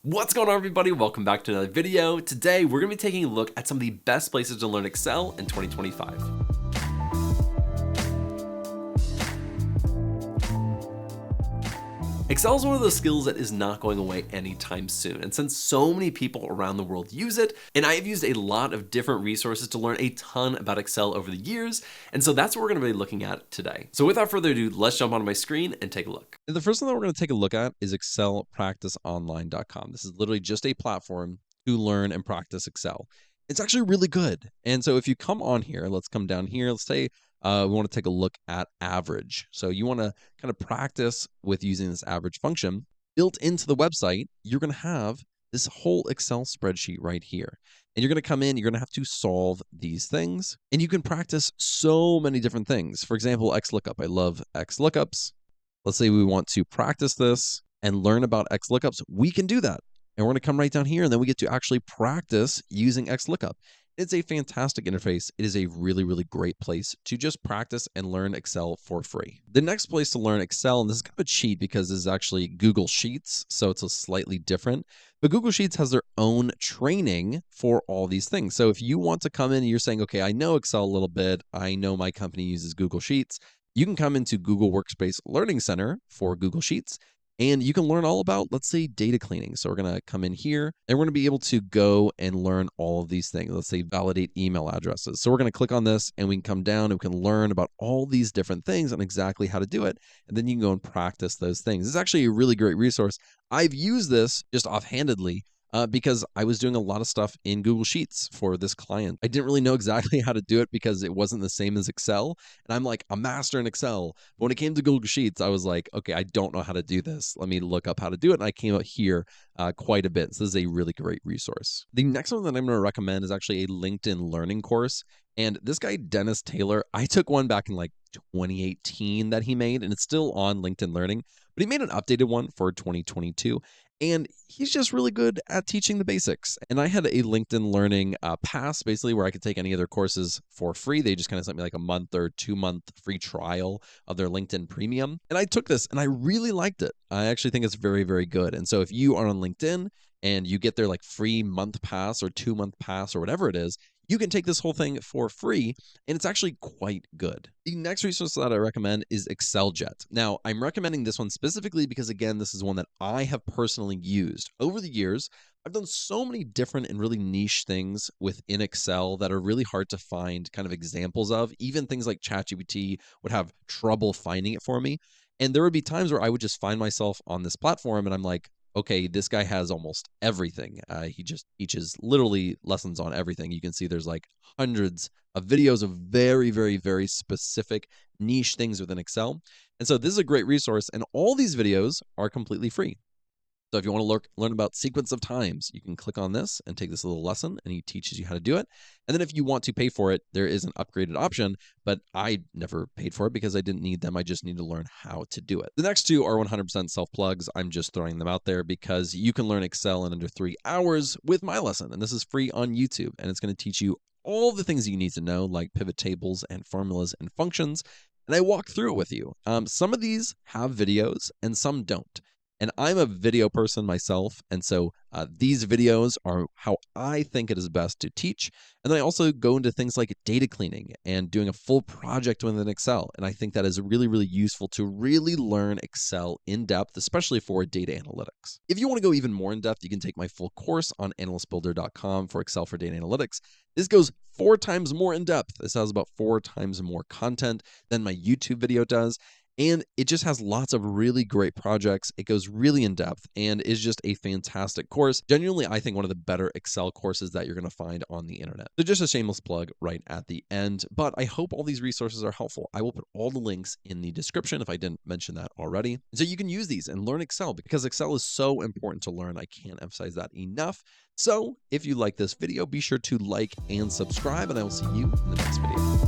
What's going on, everybody? Welcome back to another video. Today, we're going to be taking a look at some of the best places to learn Excel in 2025. Excel is one of those skills that is not going away anytime soon. And since so many people around the world use it, and I have used a lot of different resources to learn a ton about Excel over the years, and so that's what we're going to be looking at today. So without further ado, let's jump onto my screen and take a look. The first thing that we're going to take a look at is excelpracticeonline.com. This is literally just a platform to learn and practice Excel. It's actually really good. And so if you come on here, let's come down here. Let's say we want to take a look at average. So you want to kind of practice with using this average function. Built into the website, you're going to have this whole Excel spreadsheet right here. And you're going to come in, you're going to have to solve these things. And you can practice so many different things. For example, XLOOKUP. I love XLOOKUPs. Let's say we want to practice this and learn about XLOOKUPs. We can do that. And we're going to come right down here, and then we get to actually practice using XLOOKUP. It's a fantastic interface. It is a really, really great place to just practice and learn Excel for free. The next place to learn Excel, and this is kind of a cheat because this is actually Google Sheets, so it's a slightly different, but Google Sheets has their own training for all these things. So if you want to come in and you're saying, okay, I know Excel a little bit, I know my company uses Google Sheets, you can come into Google Workspace Learning Center for Google Sheets, and you can learn all about, let's say, data cleaning. So we're going to come in here and we're going to be able to go and learn all of these things. Let's say validate email addresses. So we're going to click on this and we can come down and we can learn about all these different things and exactly how to do it. And then you can go and practice those things. This is actually a really great resource. I've used this just offhandedly because I was doing a lot of stuff in Google Sheets for this client. I didn't really know exactly how to do it because it wasn't the same as Excel. And I'm like a master in Excel. But when it came to Google Sheets, I was like, okay, I don't know how to do this. Let me look up how to do it. And I came out here quite a bit. So this is a really great resource. The next one that I'm going to recommend is actually a LinkedIn learning course. And this guy, Dennis Taylor, I took one back in like 2018 that he made, and it's still on LinkedIn Learning, but he made an updated one for 2022. And he's just really good at teaching the basics. And I had a LinkedIn Learning pass, basically, where I could take any of their courses for free. They just kind of sent me like a month or 2-month free trial of their LinkedIn Premium. And I took this and I really liked it. I actually think it's very, very good. And so if you are on LinkedIn and you get their like free month pass or 2-month pass or whatever it is, you can take this whole thing for free, and it's actually quite good. The next resource that I recommend is ExcelJet. Now, I'm recommending this one specifically because, again, this is one that I have personally used. Over the years, I've done so many different and really niche things within Excel that are really hard to find kind of examples of. Even things like ChatGPT would have trouble finding it for me. And there would be times where I would just find myself on this platform and I'm like, okay, this guy has almost everything. He just teaches literally lessons on everything. You can see there's like hundreds of videos of very, very, very specific niche things within Excel. And so this is a great resource, and all these videos are completely free. So if you want to learn about sequence of times, you can click on this and take this little lesson, and he teaches you how to do it. And then if you want to pay for it, there is an upgraded option, but I never paid for it because I didn't need them. I just need to learn how to do it. The next two are 100% self-plugs. I'm just throwing them out there because you can learn Excel in under 3 hours with my lesson, and this is free on YouTube, and it's going to teach you all the things you need to know, like pivot tables and formulas and functions, and I walk through it with you. Some of these have videos and some don't. And I'm a video person myself, and so these videos are how I think it is best to teach. And then I also go into things like data cleaning and doing a full project within Excel. And I think that is really, really useful to really learn Excel in depth, especially for data analytics. If you want to go even more in depth, you can take my full course on analystbuilder.com for Excel for data analytics. This goes 4 times more in depth. This has about 4 times more content than my YouTube video does. And it just has lots of really great projects. It goes really in depth and is just a fantastic course. Genuinely, I think one of the better Excel courses that you're going to find on the internet. So just a shameless plug right at the end, but I hope all these resources are helpful. I will put all the links in the description if I didn't mention that already. So you can use these and learn Excel because Excel is so important to learn. I can't emphasize that enough. So if you like this video, be sure to like and subscribe, and I will see you in the next video.